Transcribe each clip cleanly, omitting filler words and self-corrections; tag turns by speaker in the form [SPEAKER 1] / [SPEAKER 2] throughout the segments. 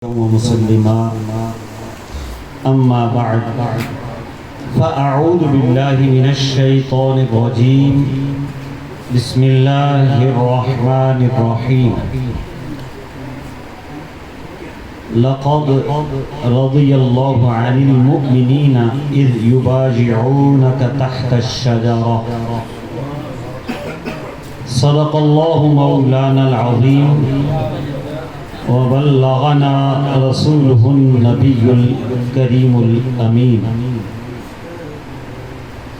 [SPEAKER 1] ومسلما أما بعد فأعوذ بالله من الشيطان الرجيم بسم الله الرحمن الرحيم لقد رضي الله عن المؤمنين إذ يبايعونك تحت الشجرة صدق الله مولانا العظيم وبلغنا رسوله النبي الكريم الأمين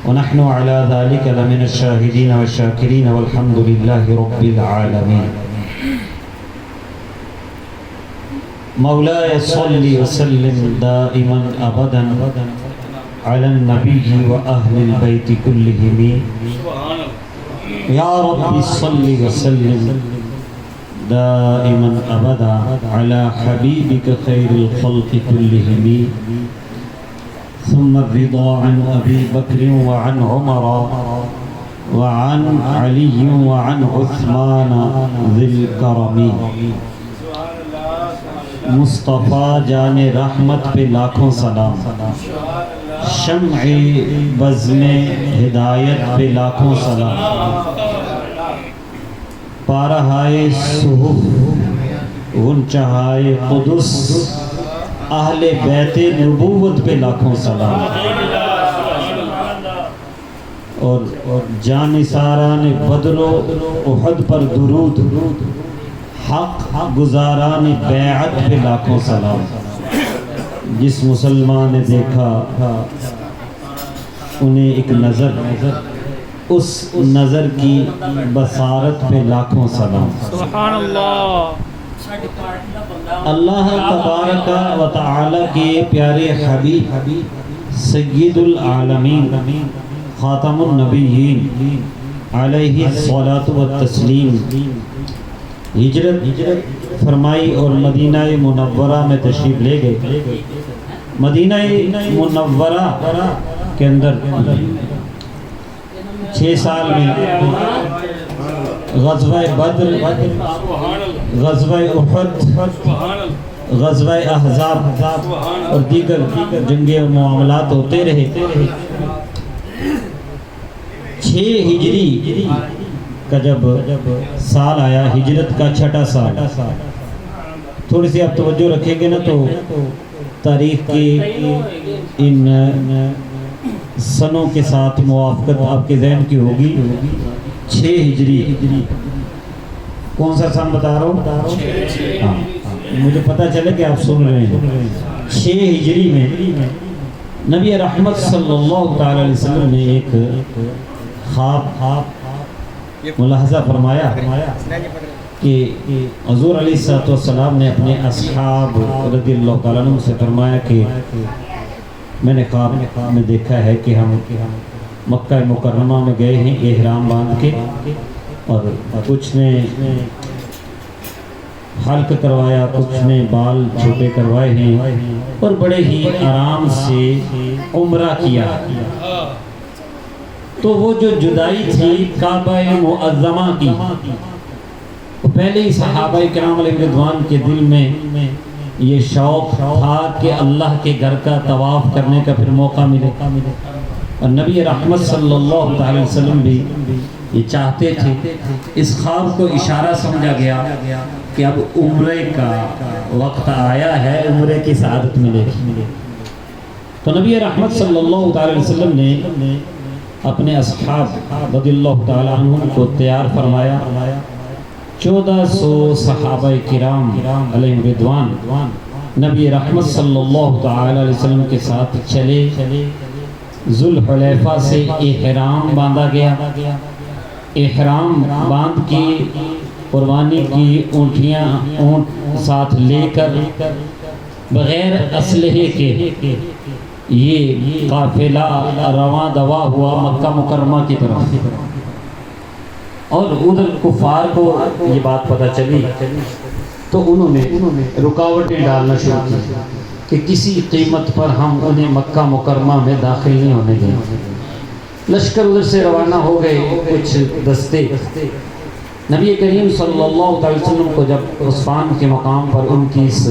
[SPEAKER 1] ونحن على ذلك لمن الشاهدين والشاكرين والحمد لله رب العالمين مولاي صل وسلم دائما أبدا على النبي وأهل البيت كلهم يا رب صل وسلم دائما أبدا على حبيبك خير الخلق كلهم ثم الرضا عن أبي بكر وعن عمر وعن علي وعن عثمان ذي الكرم مصطفیٰ جان رحمت پہ لاکھوں سلام، شمع بزم ہدایت پہ لاکھوں سلام، پارہائے صحف غنچہائے قدس اہل بیت نبوت پہ لاکھوں سلام، اور جانثاران بدر و احد پر درود، حق گزاران بیعت پہ لاکھوں سلام۔ جس مسلمان نے دیکھا انہیں ایک نظر، اس نظر کی بصارت پہ لاکھوں سلام۔
[SPEAKER 2] سبحان اللہ۔
[SPEAKER 1] اللہ تبارک و تعالی کے پیارے حبیب سید العالمین خاتم النبیین علیہ الصلاۃ والتسلیم ہجرت فرمائی اور مدینہ منورہ میں تشریف لے گئے۔ مدینہ منورہ کے اندر 6 سال میں غزوہ بدر، غزوہ احد، غزوہ احزاب اور دیگر جنگیں اور معاملات ہوتے رہے۔ 6 ہجری کا جب سال آیا، ہجرت کا 6واں سال، تھوڑی سی آپ توجہ رکھیں گے نا تو تاریخ کی ان سنوں کے ساتھ موافقت آپ کے ذہن کی ہوگی۔ 6 ہجری کون سا سن بتا رہا ہوں؟ ہاں، مجھے پتہ چلے کہ آپ سن رہے ہیں۔ 6 ہجری میں نبی رحمت صلی اللہ تعالی علیہ وسلم نے ایک خواب ملاحظہ فرمایا کہ حضور علیہ السلام نے اپنے اصحاب رضی اللہ تعالیٰ عنہ سے فرمایا کہ میں نے خواب میں دیکھا ہے کہ ہم مکہ مکرمہ میں گئے ہیں احرام باندھ کے، اور کچھ نے حلق کروایا، کچھ نے بال چھوٹے کروائے ہیں، اور بڑے ہی آرام سے عمرہ کیا۔ تو وہ جو جدائی تھی کعبہ معظمہ کی، پہلے ہی صحابہ کرام علیہ رضوان کے دل میں یہ شوق تھا کہ اللہ کے گھر کا طواف کرنے کا پھر موقع ملے، اور نبی رحمت صلی اللہ علیہ وسلم بھی یہ چاہتے تھے۔ اس خواب کو اشارہ سمجھا گیا کہ اب عمرے کا وقت آیا ہے، عمرے کی سعادت ملے گی۔ تو نبی رحمت صلی اللہ علیہ وسلم نے اپنے اصحاب رضی اللہ تعالیٰ عنہ کو تیار فرمایا۔ 1400 صحابہ کرام علیہ رضوان نبی رحمت صلی اللہ تعالیٰ علیہ وسلم کے ساتھ چلے۔ ذوالحلیفہ سے احرام باندھا گیا، احرام باندھ کے قربانی کی اونٹیاں اونٹ ساتھ لے کر بغیر اسلحے کے یہ قافلہ رواں دوا ہوا مکہ مکرمہ کی طرف، اور ادھر کفار کو یہ بات پتہ چلی تو انہوں نے رکاوٹیں ڈالنا شروع کی کہ کسی قیمت پر ہم انہیں مکہ مکرمہ میں داخل نہیں ہونے دیں۔ لشکر ادھر سے روانہ ہو گئے، کچھ دستے
[SPEAKER 3] نبی کریم صلی اللہ علیہ وسلم کو جب عثمان کے مقام پر ان کی اس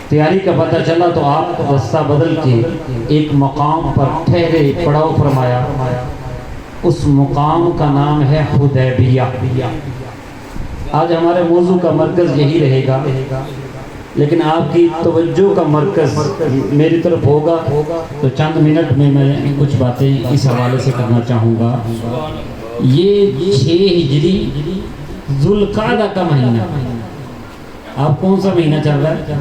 [SPEAKER 3] تیاری کا پتہ چلا تو آپ رستہ بدل کے ایک مقام پر ٹھہرے، پڑاؤ فرمایا۔ اس مقام کا نام ہے حدیبیہ۔ آج ہمارے موضوع کا مرکز یہی رہے گا، لیکن آپ کی توجہ کا مرکز میری طرف ہوگا تو چند منٹ میں کچھ باتیں اس حوالے سے کرنا چاہوں گا۔ یہ 6 ہجری ذوالقعدہ کا مہینہ، آپ کون سا مہینہ چل رہا ہے؟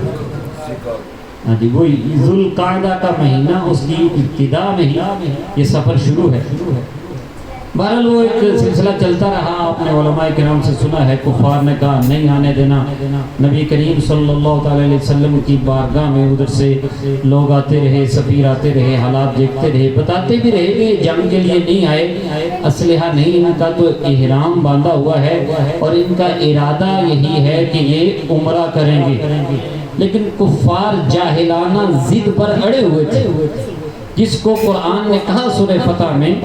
[SPEAKER 3] ہاں جی، وہی ذوالقعدہ کا مہینہ، اس کی ابتدا میں ہی یہ سفر شروع ہے۔ بہرحال وہ ایک سلسلہ چلتا رہا، آپ نے علماء کرام سے سنا ہے، کفار نے کہا نہیں آنے دینا۔ نبی کریم صلی اللہ علیہ وسلم کی بارگاہ میں ادھر سے لوگ آتے رہے، سفیر آتے رہے، حالات دیکھتے رہے، بتاتے بھی رہے کہ جنگ کے لیے نہیں آئے، اسلحہ نہیں، ان کا تو احرام باندھا ہوا ہے اور ان کا ارادہ یہی ہے کہ یہ عمرہ کریں گے۔ لیکن کفار جاہلانہ ضد پر اڑے ہوئے تھے، جس کو قرآن نے کہا سورہ فتح میں،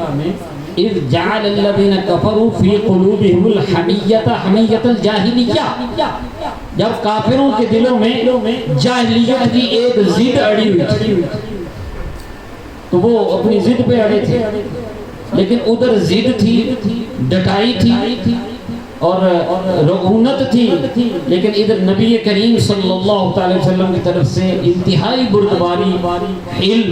[SPEAKER 3] اذ جعل الذین کفروا فی قلوبہم الحمیۃ حمیۃ الجاہلیہ، جب کافروں کے دلوں میں جاہلیت کی ایک ضد اڑی ہوئی تھی تو وہ اپنی ضد پہ اڑے تھے، لیکن ادھر ضد تھی، ڈٹائی تھی اور رعونت تھی، لیکن ادھر نبی کریم صلی اللہ علیہ وسلم کی طرف سے انتہائی بردباری، علم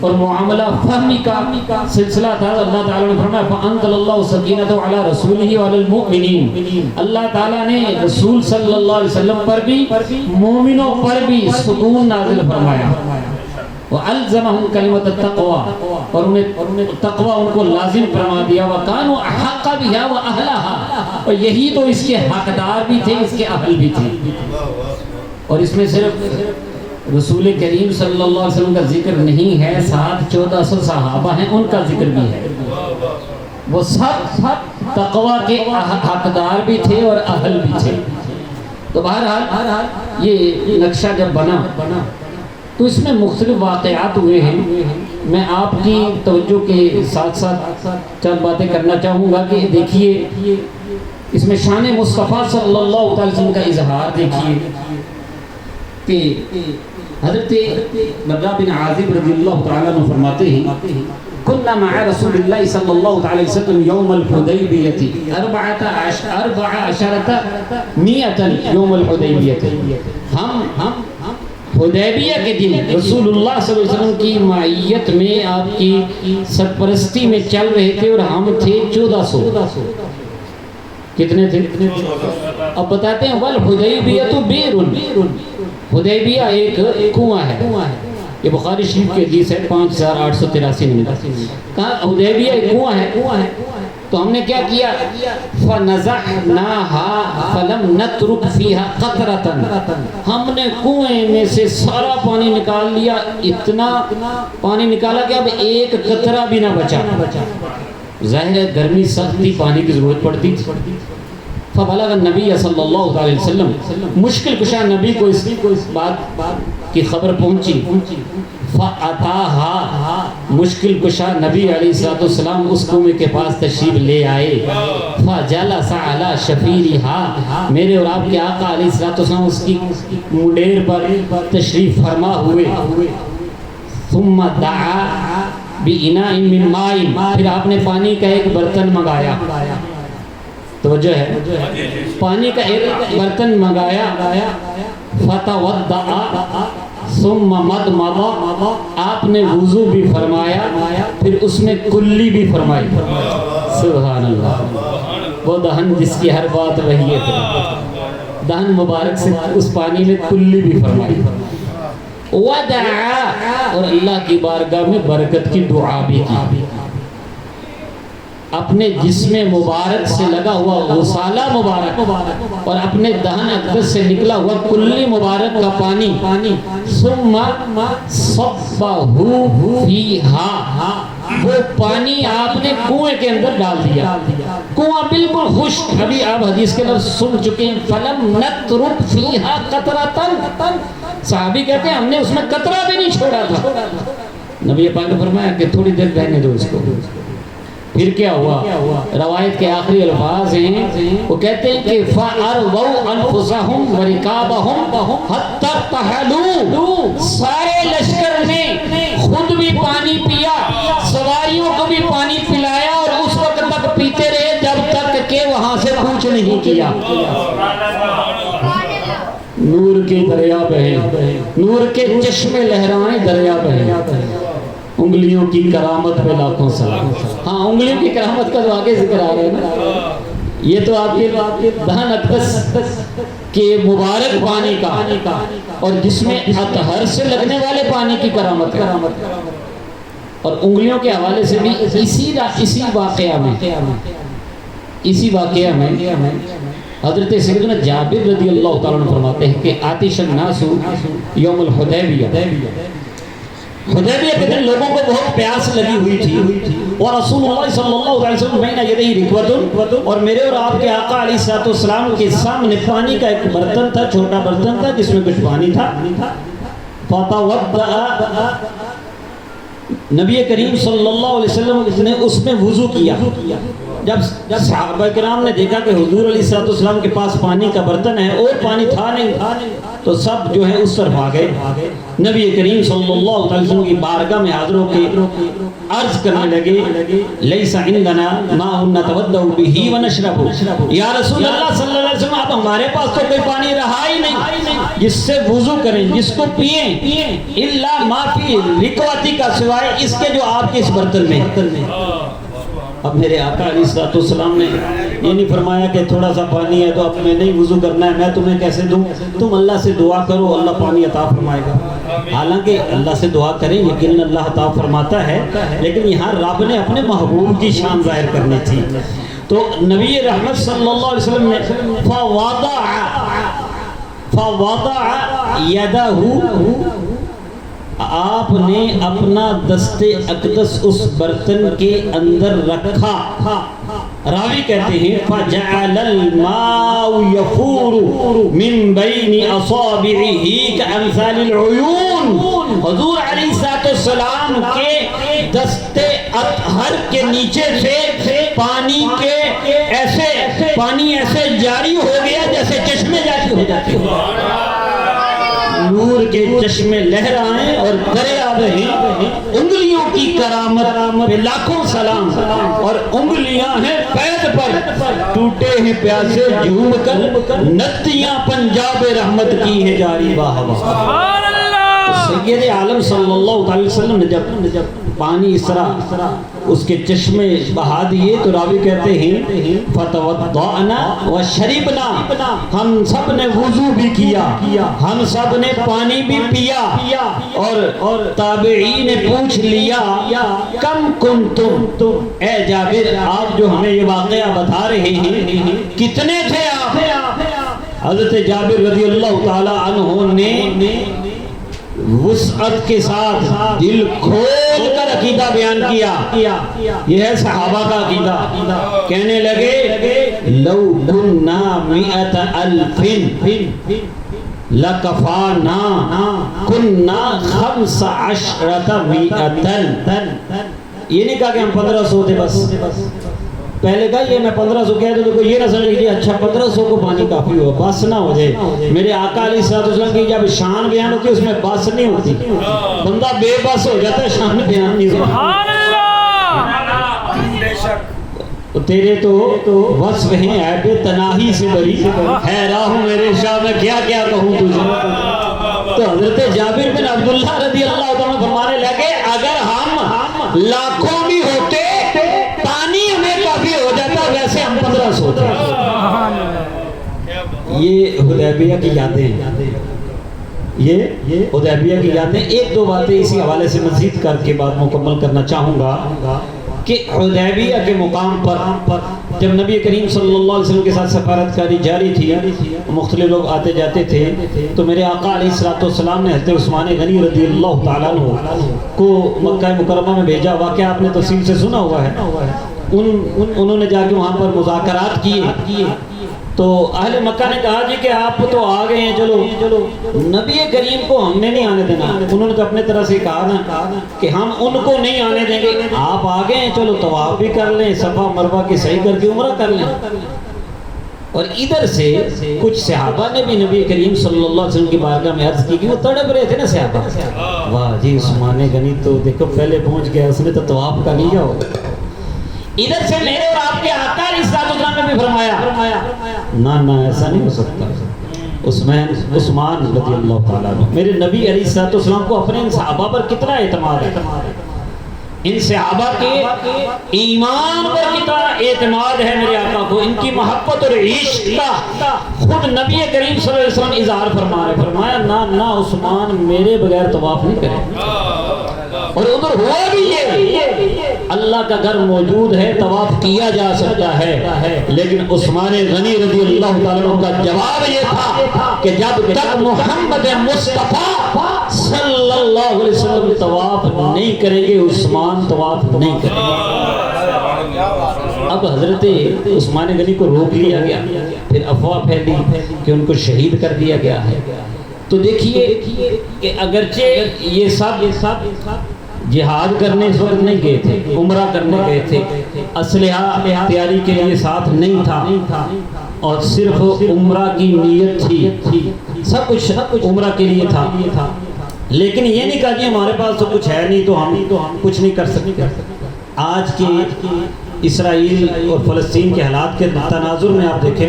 [SPEAKER 3] اور معاملہ فہمی کا سلسلہ تھا۔ اللہ تعالیٰ نے فرمایا فَأَنزَلَ اللَّهُ سَكِينَتَهُ عَلَى رَسُولِهِ وَعَلَى الْمُؤْمِنِينَ، اللہ تعالیٰ نے رسول صلی اللہ علیہ وسلم پر بھی، مومنوں پر بھی سکون نازل فرمایا۔ وَأَلْزَمَهُمْ كَلِمَةَ التَّقْوَى، اور انہیں تقوی ان کو لازم فرما دیا۔ وَكَانُوا أَحَقَّ بِهَا وَأَهْلَهَا، اور یہی تو اس کے حقدار بھی تھے، اس کے اہل بھی تھے۔ اور اس میں صرف رسول کریم صلی اللہ علیہ وسلم کا ذکر نہیں ہے، ساتھ 1400 صحابہ ہیں، ان کا ذکر بھی ہے۔ وہ سب تقوی کے حقدار بھی تھے اور اہل بھی تھے۔ تو بہرحال یہ نقشہ جب بنا تو اس میں مختلف واقعات ہوئے ہیں۔ میں آپ کی توجہ کے ساتھ ساتھ چند باتیں کرنا چاہوں گا کہ دیکھیے اس میں شان مصطفیٰ صلی اللہ علیہ وسلم کا اظہار دیکھیے کہ حضرت برا بن عازب رضی اللہ تعالیٰ عنہ فرماتے ہیں كنا مع رسول الله صلى الله عليه وسلم يوم الحديبية 14 يوم الحديبية، ہم حدیبیہ کے دن رسول اللہ صلی اللہ علیہ وسلم کی معیت میں، آپ کی سرپرستی میں چل رہے تھے، اور ہم تھے 1400۔ کتنے تھے؟ اب بتاتے ہیں والحدیبیۃ بئر، حدیبیہ ایک کنواں ہے، یہ بخاری شریف کی حدیث ہے 5883 میں کہا حدیبیہ ایک کنواں ہے۔ تو ہم نے کیا کیا؟ فَنَزَعْنَاهَا فَلَمْ نَتْرُكْ فِيهَا قَطْرَةً، ہم نے کنویں میں سے سارا پانی نکال لیا، اتنا پانی نکالا کہ اب ایک قطرہ بھی نہ بچا۔ ظاہر ہے گرمی سخت تھی، پانی کی ضرورت پڑتی تھی۔ فَبَلَغَ النَّبِيَّ صلی اللہ علیہ وسلم، مشکل کشا نبی کو اس بات کی خبر پہنچی۔ فَأَتَاهَا، مشکل کشا نبی علیہ السلام اس کنویں کے پاس تشریف لے آئے۔ فَجَلَسَ عَلَى شَفِيرِهَا، میرے اور آپ کے آقا علیہ السلام اس کی منڈیر پر تشریف فرما ہوئے۔ ثُمَّ دَعَا بِإِنَاءٍ مِّن مَّاءٍ، پھر آپ نے پانی کا ایک برتن منگایا، توجہ ہے، پانی کا ایک برتن منگایا۔ فَتَوَضَّأَ ثُمَّ مَضْمَضَ، آپ نے وضو بھی فرمایا، پھر اس میں کلی بھی فرمائی۔ سبحان اللہ، وہ دہن جس کی ہر بات وہی ہے، دہن مبارک سے اس پانی میں کلی بھی فرمائی۔ وَدَعَا، اور اللہ کی بارگاہ میں برکت کی دعا بھی کی۔ اپنے جسم مبارک سے لگا ہوا غسالہ مبارک اور اپنے دہن اقدس سے نکلا ہوا کلی مبارک کا پانی، ثم صبہ فیہا، وہ پانی آپ نے کنویں کے اندر ڈال دیا۔ کنواں بالکل خشک، ابھی آپ حدیث کے لفظ سن چکے ہیں، فلم نترک فیہا قطرۃ، صحابی کہتے ہیں ہم نے اس میں قطرہ بھی نہیں چھوڑا تھا۔ نبی پاک نے فرمایا کہ تھوڑی دیر رہنے دو اس کو، پھر کیا ہوا؟ روایت کے آخری الفاظ ہیں، وہ کہتے ہیں کہ فَأَرْوَوْا أَنفُسَهُمْ وَرِكَابَهُمْ حَتَّى ارْتَحَلُوا، سارے لشکر نے خود بھی پانی پیا، سواریوں کو بھی پانی پلایا، اور اس وقت تک پیتے رہے جب تک کہ وہاں سے کوچ نہیں کیا۔ نور کے دریا بہیں، نور کے چشمے لہرائیں، دریا بہیں، انگلیوں کی کرامت پہ لاکھوں سلام۔ ہاں، انگلیوں کی کرامت کا تو آگے ذکر آ رہا ہے نا، یہ تو آپ کے دہن اقدس کے مبارک پانی کا، اور جس میں اطہر سے لگنے والے پانی کی کرامت ہے۔ اور انگلیوں کے حوالے سے بھی اسی واقعہ میں حضرت سیدنا جابر رضی اللہ تعالیٰ عنہ فرماتے ہیں کہ آتش الناس یوم الحدیبیہ، حدیبیہ کے دن لوگوں کو بہت پیاس لگی ہوئی تھی، اور رسول اللہ صلی اللہ علیہ وسلم بین یدیہ رکوۃ، اور میرے اور آپ کے آقا علیہ السلام کے سامنے پانی کا ایک برتن تھا، چھوٹا برتن تھا جس میں کچھ پانی تھا۔ فتوضأ، نبی کریم صلی اللہ علیہ وسلم نے اس میں وضو کیا۔ جب صحابہ کرام نے دیکھا کہ حضور علیہ السلام کے پاس پانی کا برتن ہے اور پانی تھا نہیں، تو سب جو ہے اس طرف آ گئے، نبی کریم صلی اللہ علیہ وسلم کی بارگاہ میں حاضر ہو کے عرض کرنے لگے، لیس عندنا ماء نتوضأ به ونشرب، یا رسول اللہ صلی اللہ علیہ وسلم اب ہمارے پاس تو کوئی پانی رہا ہی نہیں جس سے وضو کریں، جس کو پئیں، الا ما فی رکوتی کا، سوائے اس کے جو آپ کے اس برتن میں۔ اب میرے آقا علیہ السلام نے یہ نہیں فرمایا کہ تھوڑا سا پانی ہے تو اب میں نہیں وضو کرنا ہے، میں تمہیں کیسے دوں، تم اللہ سے دعا کرو، اللہ پانی عطا فرمائے گا۔ حالانکہ اللہ سے دعا کریں، یقیناً اللہ عطا فرماتا ہے، لیکن یہاں رب نے اپنے محبوب کی شان ظاہر کرنی تھی، تو نبی رحمت صلی اللہ علیہ وسلم نے فوضع یدہ، آپ نے اپنا دست اقدس اس برتن کے اندر رکھا۔ راوی کہتے ہیں فَجَعَلَ الْمَاءُ يَفُورُ مِن بَيْنِ أَصَابِعِهِ كَأَمْثَالِ الْعُيُونِ، حضور علیہ السلام کے دست اطہر کے نیچے سے پانی ایسے جاری ہو گیا جیسے چشمے جاری ہو جاتے ہیں، نور کے چشمے لہرائیں اور دریا بہیں، انگلیوں کی کرامت پہ لاکھوں سلام، اور انگلیاں ہیں پید پر، ٹوٹے ہیں پیاسے جھوم کر، نتیاں پنجاب رحمت کی ہے جاری واہ واہ۔ سید عالم صلی اللہ علیہ وسلم نے جب پانی اس طرح اس کے چشمے بہا دیے تو راوی کہتے ہیں فتوضأنا وشربنا، ہم سب نے وضو بھی کیا، ہم سب نے پانی بھی پیا، اور تابعین نے پوچھ لیا کم کنتم، اے جابر آپ جو ہمیں یہ واقعہ بتا رہے ہیں کتنے تھے آپ؟ حضرت جابر رضی اللہ تعالی عنہ نے وسعت کے ساتھ دل کھول کر عقیدہ بیان کیا، یہ ہے صحابہ کا عقیدہ۔ کہنے لگے لو کننا مئت الف لکفانا کننا 15 مئتا، یہ نہیں کہا کہ ہم 1500 تھے بس، پہلے کہا یہ میں 1500 کہہ دوں تو یہ نہ سمجھ لیجیے اچھا 1500 کو پانی کافی ہو، بس نہ ہو جائے۔ میرے آقا علیہ السلام کی جب شان بیان ہوتی ہے اس میں بس نہیں ہوتی، بندہ بے بس ہو جاتا ہے، شان بیان نہیں ہوتا۔ تیرے تو وصف ہیں عیب تناہی سے بری، حیران ہوں میرے شاہ میں کیا کیا کہوں تجھے۔ تو حضرت جابر بن عبداللہ رضی اللہ عنہ فرمانے لگے اگر ہم لاکھوں بھی ہوتے پانی ہمیں کافی ہو جاتا، ویسے ہم 1500 تھے۔ یہ حدیبیہ کی یادیں ہیں، یہ حدیبیہ کی یادیں۔ ایک دو باتیں اسی حوالے سے مزید کر کے بات مکمل کرنا چاہوں گا کہ حدیبیہ کے مقام پر جب نبی کریم صلی اللہ علیہ وسلم کے ساتھ سفارت کاری جاری تھی، مختلف لوگ آتے جاتے تھے، تو میرے آقا علیہ السلام نے حضرت عثمان غنی رضی اللہ تعالیٰ عنہ کو مکہ مکرمہ میں بھیجا، واقعہ آپ نے تفصیل سے سنا ہوا ہے۔ انہوں نے جا کے وہاں پر مذاکرات کیے، تو
[SPEAKER 1] تو اہل مکہ نے کہا جی کہ آپ تو آ گئے ہیں، چلو نبی کریم کو ہم نے نہیں آنے دینا. انہوں نے تو اپنے طرح سے کہا نا کہ ہم ان کو نہیں آنے دیں گے. آپ آ گئے ہیں، چلو طواف بھی کر لیں، صفا مروہ کی صحیح کر کے عمرہ کر لیں. اور ادھر سے کچھ صحابہ نے بھی نبی کریم صلی اللہ علیہ وسلم کی بارگاہ میں عرض کی کہ وہ تڑپ رہے تھے نا صحابہ. واہ جی عثمان غنی تو دیکھو پہلے پہنچ گیا، اس نے تو طواف کا لیا ہو. ادھر سے میرے اور آپ کے آقا علیہ السلام نے بھی فرمایا نہ ایسا نہیں ہو سکتا. عثمان رضی اللہ تعالیٰ عنہ، میرے نبی علیہ السلام کو اپنے ان صحابہ پر کتنا اعتماد ہے، ان صحابہ کے ایمان پر کتنا اعتماد ہے میرے آقا کو. ان کی محبت اور عشق کا خود نبی کریم صلی اللہ علیہ وسلم اظہار فرمایا نہ عثمان میرے بغیر طواف نہیں کرے. اور ادھر ہوا بھی یہ، اللہ کا گھر موجود ہے، طواف کیا جا سکتا ہے، لیکن عثمان غنی رضی اللہ تعالیٰ عنہ کا جواب یہ تھا کہ جب تک محمد مصطفیٰ صلی اللہ علیہ وسلم طواف نہیں کریں گے عثمان طواف نہیں کریں گے. اب حضرت عثمان غنی کو روک لیا گیا، پھر افواہ پھیلی کہ ان کو شہید کر دیا گیا ہے. تو دیکھیے کہ اگرچہ یہ سب جہاد کرنے اس وقت نہیں گئے تھے، عمرہ کرنے گئے تھے، اسلحہ تیاری کے لیے ساتھ نہیں تھا، اور صرف عمرہ کی نیت تھی، سب کچھ عمرہ کے لیے تھا، لیکن یہ نہیں کہا کہ ہمارے پاس تو کچھ ہے نہیں تو ہم کچھ نہیں کر سکتے. آج کے اسرائیل اور فلسطین کے حالات کے تناظر میں آپ دیکھیں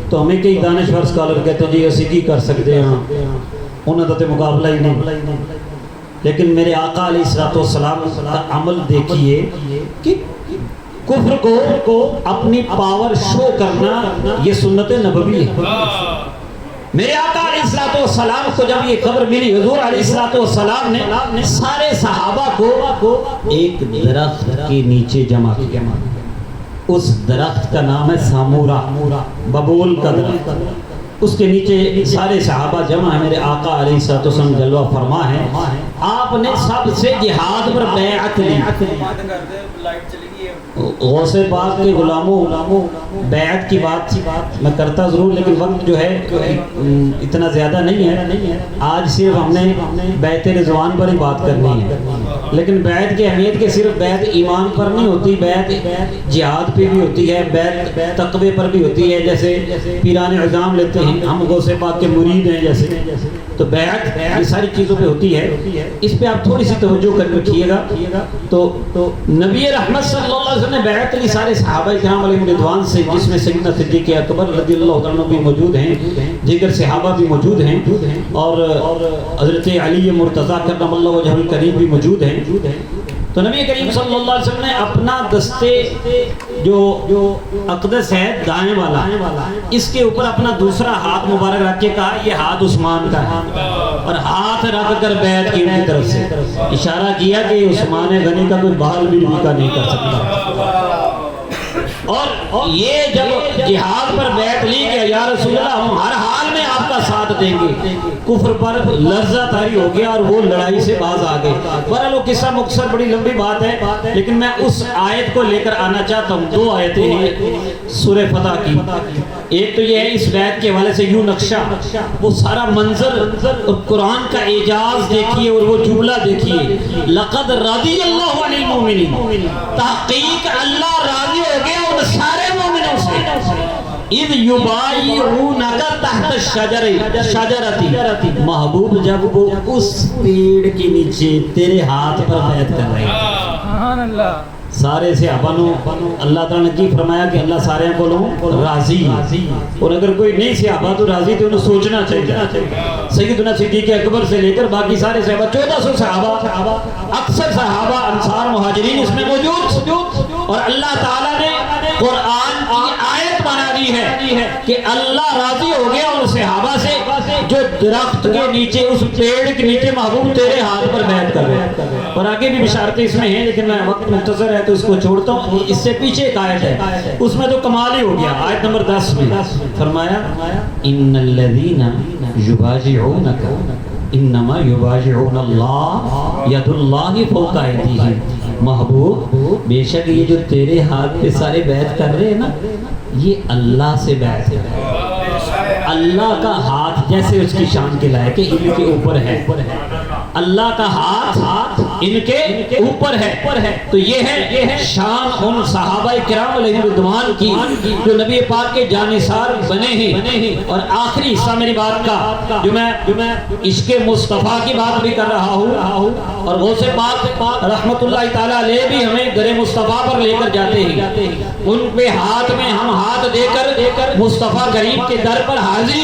[SPEAKER 1] تو ہمیں کئی دانشور اسکالر کہتے ہیں جی اسی کی کر سکتے ہیں، انہوں نے تو مقابلہ ہی نہیں. لیکن میرے آقا علیہ السلام کا عمل دیکھیے کہ کفر کو اپنی پاور شو کرنا یہ سنت نبوی ہے. میرے آقا علیہ السلام کو جب یہ خبر ملی، حضور علیہ السلام نے سارے صحابہ کو ایک درخت کے نیچے جمع کیا. اس درخت کا نام ہے سامورا، ببول کا درخت. اس کے نیچے سارے صحابہ جمع ہیں. میرے آقا علیہ السلام جلوہ فرما ہے، آپ نے سب سے جہاد پر بیعت لی. غوث پاک کے غلاموں بیعت کی بات میں کرتا ضرور، لیکن وقت جو ہے اتنا زیادہ نہیں ہے. آج صرف ہم نے بیعت رضوان پر ہی بات کرنی ہے، لیکن بیعت کی اہمیت کے صرف بیعت ایمان پر نہیں ہوتی، بیعت جہاد پہ بھی ہوتی ہے، بیعت تقوی پر بھی ہوتی ہے. جیسے پیران عظام لیتے ہیں، ہم غوث پاک کے مرید ہیں جیسے، تو بیعت یہ ساری چیزوں پہ ہوتی ہے. اس پہ آپ تھوڑی سی توجہ کر رکھیے گا. تو نبی رحمت صلی اللہ علیہ وسلم نے بیعت لی سارے صحابہ کرام علیہ رضوان سے، جس میں سیدنا صدیق اکبر رضی اللہ عنہ بھی موجود ہیں، دیگر صحابہ بھی موجود ہیں، اور حضرت علی مرتضیٰ کرم اللہ وجہہ الکریم بھی موجود ہیں. تو نبی کریم صلی اللہ علیہ وسلم نے اپنا دستے جو اقدس ہے دائیں والا، اس کے اوپر اپنا دوسرا ہاتھ مبارک رکھ کے کہا یہ ہاتھ عثمان کا ہے، اور ہاتھ رکھ کر بیعت کی ان کی طرف سے اشارہ کیا کہ عثمان غنی کا کوئی بال بھی کا نہیں کر سکتا. اور یہ جب جہاد پر بیعت لی کہ یا رسول اللہ ہم ہر حال میں آپ کا ساتھ دیں گے، کفر پر لرزہ طاری ہو گیا اور وہ لڑائی سے باز آ گئے. بہرحال وہ قصہ مختصر بڑی لمبی بات ہے، لیکن میں اس آیت کو لے کر آنا چاہتا ہوں. دو آیتیں ہیں سورہ فتح کی. ایک تو یہ ہے اس بیعت کے حوالے سے یوں نقشہ، وہ سارا منظر اور قرآن کا اعجاز دیکھیے اور وہ جملہ دیکھیے، لقد رضی اللہ عن المؤمنین، تحقیق اللہ راضی ہو گیا ان سارے مومنوں سے، اذ یبایعونک تحت الشجرۃ، محبوب جب وہ اس پیڑ کے نیچے تیرے ہاتھ پر بیعت کر رہے ہیں.
[SPEAKER 2] سبحان اللہ.
[SPEAKER 1] سارے صحابہ اللہ تعالیٰ نے کی فرمایا کہ اللہ سارے کو راضی، اور اگر کوئی نہیں صحابہ تو راضی تو انہیں سوچنا چاہیے. سیدنا صدیق اکبر سے لے کر باقی سارے صحابہ 1400 صحابہ، اکثر صحابہ انصار مہاجرین اس میں موجود، اور اللہ تعالیٰ نے قرآن کی آیت بنا دی ہے کہ اللہ راضی ہو گیا ان صحابہ سے جو درخت کے نیچے، اس پیڑ کے نیچے محبوب تیرے ہاتھ پر بیعت کر رہے ہیں. اور آگے بھی بشارتیں اس میں ہیں، لیکن میں وقت مختصر ہے تو اس کو چھوڑتا ہوں. اس سے پیچھے ایک آیت ہے، اس میں تو کمال ہی ہو گیا. آیت نمبر 10 میں فرمایا ان الذین یبایعونک انما یبایعون اللہ ید اللہ فوق ایدیہم. محبوب بے شک یہ جو تیرے ہاتھ پہ سارے بیعت کر رہے ہیں نا،
[SPEAKER 3] یہ اللہ سے بیعت ہے۔ اللہ کا ہاتھ جیسے اس کی شان کے لائق ہے، ان کے اوپر ہے، اللہ کا ہاتھ ان کے اوپر ہے، تو یہ ہے شان ان صحابہ کرام علیہ رضوان کی جو نبی پاک کے جانثار بنے ہیں۔ اور آخری حصہ میری بات کا جو میں عشق مصطفیٰ کی بات بھی کر رہا ہوں، اور غوث پاک رحمت اللہ تعالی علیہ بھی ہمیں در مصطفیٰ پر لے کر جاتے ہیں، ان پہ ہاتھ میں ہم ہاتھ دے کر مصطفیٰ کریم کے در پر حاضری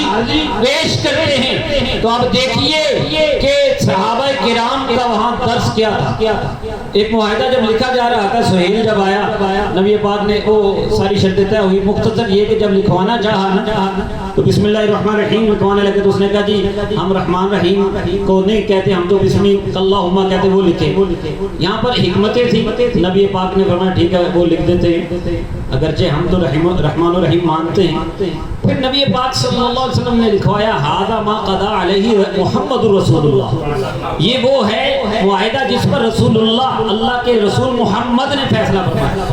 [SPEAKER 3] پیش کرتے ہیں۔ تو آپ دیکھیے کہ صحابہ کرام کا وہاں درس کیا تھا۔ ایک معاہدہ جب لکھا جا رہا تھا، سہیل جب آیا، نبی پاک نے وہ ساری شرطیں طے ہوئی، مختصر یہ کہ جب لکھوانا چاہا تو بسم اللہ الرحمن الرحیم لکھوانے لگے، تو اس نے کہا جی ہم رحمان رحیم کو نہیں کہتے، ہم تو بسم اللہم کہتے، وہ لکھے۔ یہاں پر حکمتیں تھی، نبی پاک نے فرمایا ٹھیک ہے وہ لکھ دیتے ہیں، اگرچہ ہم تو رحمان و رحیم مانتے ہیں۔ پھر نبی پاک صلی اللہ علیہ وسلم نے لکھوایا ھذا ما قضى علیہ محمد رسول اللہ، یہ وہ ہے معاہدہ جس پر رسول اللہ کے رسول محمد نے فیصلہ فرمایا۔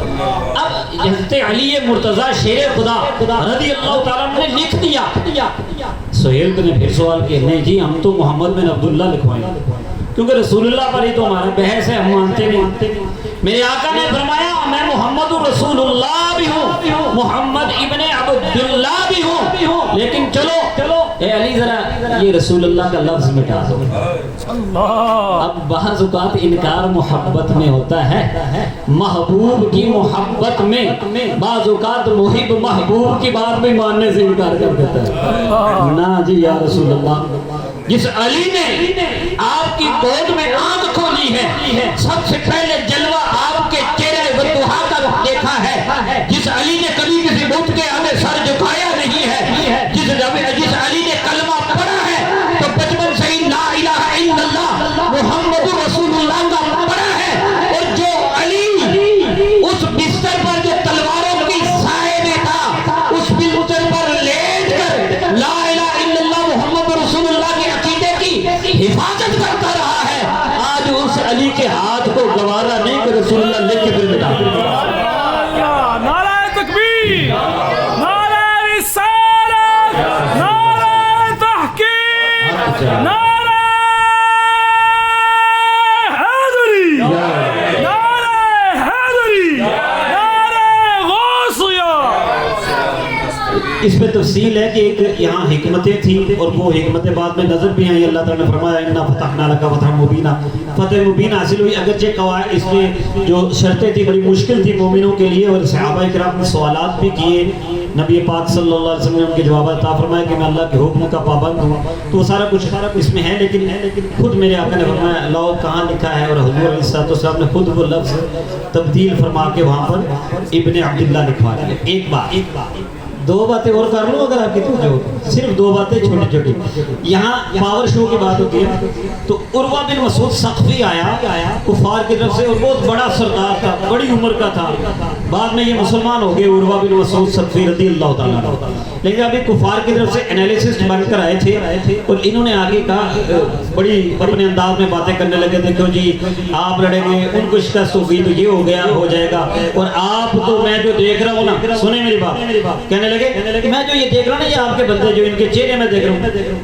[SPEAKER 3] اب حضرت علی مرتضیٰ شیر خدا رضی اللہ تعالیٰ عنہ نے لکھ دیا، سہیل نے پھر سوال کیا، نہیں جی ہم تو محمد بن عبداللہ لکھوائیں گے، کیونکہ رسول اللہ پر ہی تو ہمارا بحث ہے، ہم مانتے نہیں۔ میرے آقا نے فرمایا میں محمد رسول اللہ بھی ہوں، محمد ابن عبداللہ بھی ہوں، لیکن چلو اے علی ذرا یہ رسول اللہ کا لفظ مٹا دو۔ اب بعض اوقات انکار محبت میں ہوتا ہے، محبوب کی محبت میں بعض اوقات محب محبوب کی بات بھی ماننے سے انکار کر دیتا ہے۔ نا جی یا رسول اللہ، جس علی نے آپ کی گود میں آنکھ کھولی ہے، سب سے پہلے جلوہ آپ کے چہرے بطحا کا دیکھا ہے، جس علی نے کبھی کسی بت کے آگے سر جھکایا نہیں ہے، جس علی نے کلمہ پڑھا ہے تو بچپن سے ہی لا الہ الا اللہ محمد رسول اللہ کا پڑھا ہے، اور جو علی اس بستر پر جو تلواروں کی سائے میں تھا، اس بستر پر لیٹ کر لا الہ الا اللہ محمد رسول اللہ کے عقیدے کی حفاظت کرتا رہا ہے، آج اس علی کے ہاتھ کو گوارا نہیں کہ رسول اللہ لکھ کے پھر مٹا دے۔
[SPEAKER 2] نعرہ تکبیر، نعرہ رسالت، نعرہ تحقیق، نعرہ حیدری، نعرہ حیدری، نعرہ غوثیہ۔
[SPEAKER 1] اس پہ تفصیل ہے کہ ایک یہاں حکمتیں تھیں اور وہ حکمتیں بعد میں نظر بھی آئیں۔ اللہ تعالیٰ نے فرمایا اِنَّا فَتَحْنَا لَكَ فَتْحًا مُبِينًا، فتح مبین حاصل ہوئی، اگرچہ قواعد اس میں جو شرطیں تھیں بڑی مشکل تھی مومنوں کے لیے، اور صحابہ کرام نے سوالات بھی کیے، نبی پاک صلی اللہ علیہ وسلم نے ان کے جوابات عطا فرمایا کہ میں اللہ کے حکم کا پابند ہوں، تو وہ سارا کچھ اس میں ہے، لیکن خود میرے آقا نے فرمایا لاؤ کہاں لکھا ہے، اور حضور علیہ الصلوۃ نے خود وہ لفظ تبدیل فرما کے وہاں پر ابن عبداللہ لکھوا دیا۔ ایک بات دو باتیں اور کر لوں اگر آپ کی توجہ ہو، صرف دو باتیں چھوٹی چھوٹی۔ یہاں پاور شو کی بات ہوتی ہے تو عروہ بن مسعود ثقفی آیا کفار کی طرف سے، اور بہت بڑا سردار تھا، بڑی عمر کا تھا، بعد میں یہ مسلمان ہو گئے عروہ بن مسعود ثقفی رضی اللہ تعالیٰ عنہ، لیکن ابھی کفار کی طرف سے انالیسسٹ بن کر آئے تھے، اور انہوں نے آگے کہا بڑی اپنے انداز میں باتیں کرنے لگے، دیکھو جی آپ لڑیں گے ان کو شکست ہوگی تو یہ ہو جائے گا، اور آپ تو میں جو دیکھ رہا ہوں نا، سنیں میری بات، کہنے لگے کہ میں جو یہ دیکھ رہا ہوں نا، یہ آپ کے بندے جو ان کے چہرے میں دیکھ رہا ہوں،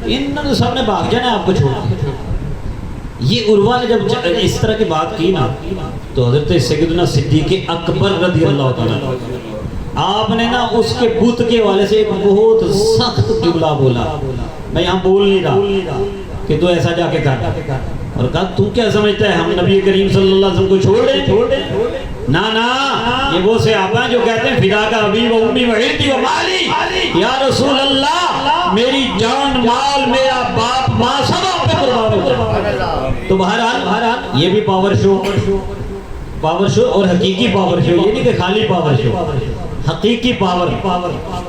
[SPEAKER 1] انہوں نے سب نے بھاگ جانا آپ کو چھوڑ۔ یہ عروہ نے جب اس طرح کی بات کی نا، تو حضرت سیدنا صدیق اکبر رضی اللہ تعالیٰ آپ نے نا اس کے بت کے والے سے ایک بہت سخت جملہ بولا، میں یہاں بول نہیں رہا کہ تو ایسا جا کے کر، اور کہا تم کیا سمجھتا ہے ہم نبی کریم صلی اللہ علیہ وسلم کو چھوڑ دیں؟ نا یہ وہ صحابہ ہیں جو کہتے ہیں فدا کا ابی و امی و عرضی و مالی، یا رسول اللہ میری جان مال میرا باپ ماں سب آپ پہ قربان ہو جائے۔ تو بہرحال یہ بھی پاور شو اور حقیقی پاور شو، یہ نہیں کہ خالی پاور شو، حقیقی پاور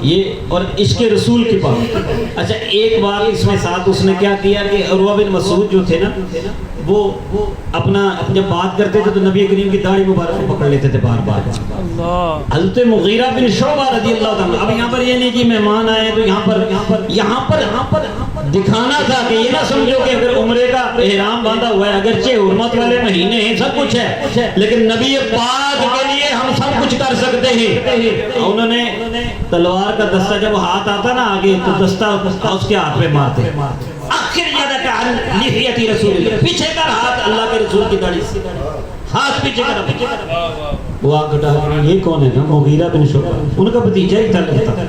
[SPEAKER 1] یہ، اور عشق رسول کی پاور۔ اچھا ایک بار اس میں ساتھ اس نے کیا کیا کہ عروہ بن مسعود جو تھے نا، وہ اپنا جب بات کرتے تھے تو نبی کریم کی داڑھی مبارک کو پکڑ لیتے تھے بار بار۔ حضرت مغیرہ بن شعبہ رضی اللہ عنہ، اب یہاں پر یہ نہیں کہ مہمان آئے تو یہاں پر دکھانا تھا کہ یہ نہ سمجھو کہ اگر عمرے کا احرام باندھا ہوا ہے، اگرچہ حرمت والے مہینے ہیں سب کچھ ہے، لیکن نبی پاک کے لیے ہم سب کچھ کر سکتے ہیں. انہوں نے تلوار کا دستہ جب ہاتھ آتا نا آگے تو دستہ اس کے ہاتھ پہ مارتے. آخر یدک عن لحیۃ رسول اللہ, پیچھے کر ہاتھ اللہ کے رسول کی داڑھی سے, ہاتھ پیچھے کر. وہ آنکھ اٹھا کے یہ کون ہے نا, مغیرہ بن شعبہ, ان کا بھتیجا ہی تھا.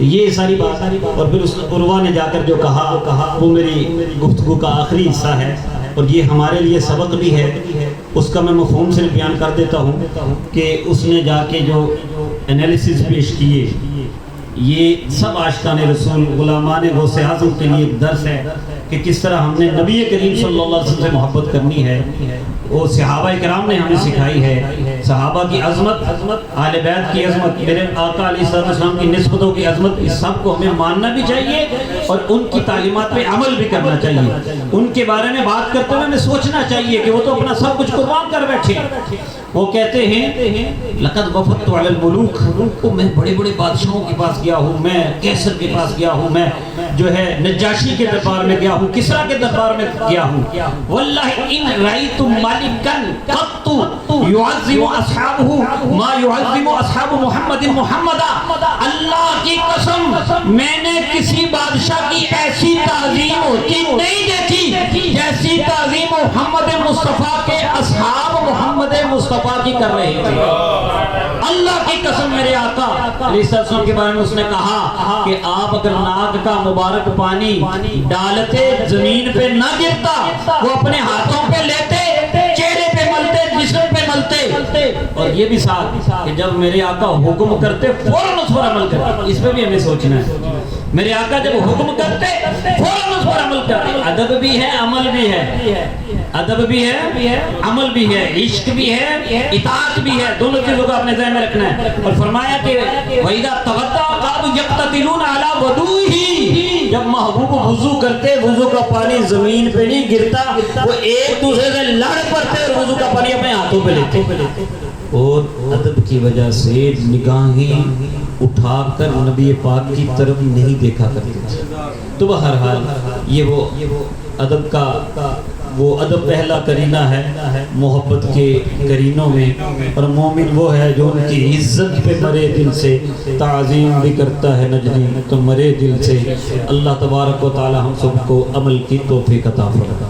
[SPEAKER 1] یہ ساری بات, اور پھر اس عروہ نے جا کر جو کہا وہ میری گفتگو کا آخری حصہ ہے اور یہ ہمارے لیے سبق بھی ہے. اس کا میں مفہوم سے بیان کر دیتا ہوں کہ اس نے جا کے جو انالیسز پیش کیے, یہ سب عاشقان رسول غلامان غوث اعظم کے لیے ایک درس ہے کہ کس طرح ہم نے نبی کریم صلی اللہ علیہ وسلم سے محبت کرنی ہے. وہ صحابہ کرام نے ہمیں سکھائی ہے. صحابہ کی عظمت, اہل بیت کی عظمت, میرے آقا علیہ السلام کی نسبتوں کی عظمت, اس سب کو ہمیں ماننا بھی چاہیے اور ان کی تعلیمات پہ عمل بھی کرنا چاہیے. ان کے بارے میں بات کرتے ہوئے ہمیں سوچنا چاہیے کہ وہ تو اپنا سب کچھ قربان کر بیٹھے. وہ کہتے ہیں لقد وفدت علی الملوک, میں بڑے بڑے بادشاہوں کے پاس گیا ہوں, میں کیسر کے پاس گیا ہوں, میں جو ہے نجاشی کے دربار میں گیا ہوں, کسرا کے دربار میں گیا ہوں. واللہ ان رأیت ملکا قط يعظم اصحابہ ما يعظم اصحاب محمد محمدا. اللہ کی قسم میں نے کسی بادشاہ کی ایسی تعظیم ہوتی نہیں دیکھی جیسی تعظیم محمد مصطفیٰ کے اصحاب محمد مصطفیٰ کی کر رہے تھے. اللہ کی قسم میرے آقا علیہ السلام کے بارے میں اس نے کہا کہ آپ اگر ناک کا مبارک پانی ڈالتے زمین پہ نہ گرتا, وہ اپنے ہاتھوں پہ لیتے, چہرے پہ ملتے, جسم پہ ملتے. اور یہ بھی ساتھ کہ جب میرے آقا حکم کرتے فوراً اس پر عمل کرتے. اس پہ بھی ہمیں سوچنا ہے. میرے آقا جب حکم کرتے فوراً اس پر عمل کرتے. ادب بھی ہے, عمل بھی ہے. ادب بھی ہے, عمل بھی ہے, عشق بھی ہے, اطاعت بھی ہے. دونوں چیزوں کو اپنے ذہن میں رکھنا ہے. اور فرمایا کہ وَإِذَا تَوَضَّأَ قَامُوا يَقْتَتِلُونَ عَلَى وُضُوئِهِ, جب محبوب وضو کرتے وضو کا پانی زمین پہ نہیں گرتا, وہ ایک دوسرے سے لڑ پڑتے اور وضو کا پانی اپنے ہاتھوں پہ لیتے. اور ادب کی وجہ سے نگاہیں اٹھا کر نبی پاک کی طرف نہیں دیکھا کرتے. تو بہرحال یہ وہ ادب کا وہ ادب پہلا کرینہ ہے محبت کے کرینوں میں. اور مومن وہ ہے جو ان کی عزت پہ مرے دل سے, تعظیم بھی کرتا ہے نجدی تو مرے دل سے. اللہ تبارک و تعالی ہم سب کو عمل کی توفیق عطا فرمائے.